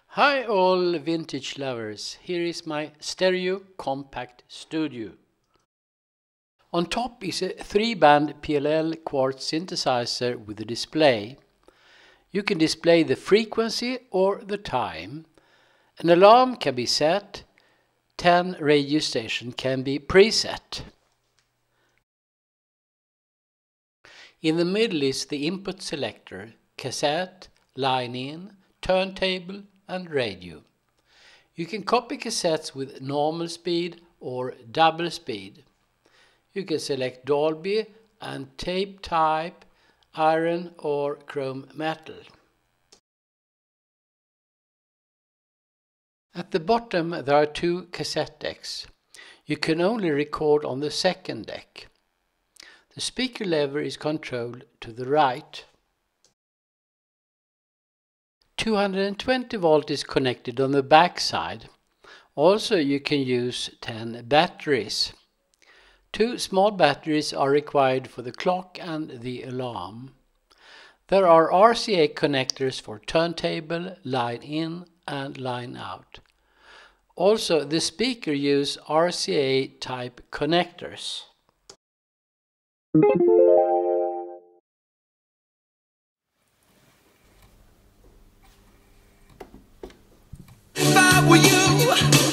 Hi all vintage lovers, here is my stereo compact studio. On top is a 3-band PLL quartz synthesizer with a display. You can display the frequency or the time. An alarm can be set, 10 radio stations can be preset. In the middle is the input selector, cassette, line in, turntable and radio. You can copy cassettes with normal speed or double speed. You can select Dolby and tape type, iron or chrome metal. At the bottom there are 2 cassette decks. You can only record on the second deck. The speaker lever is controlled to the right. 220 volt is connected on the back side. Also you can use 10 batteries. 2 small batteries are required for the clock and the alarm. There are RCA connectors for turntable, line in and line out. Also the speaker use RCA type connectors. If I were you,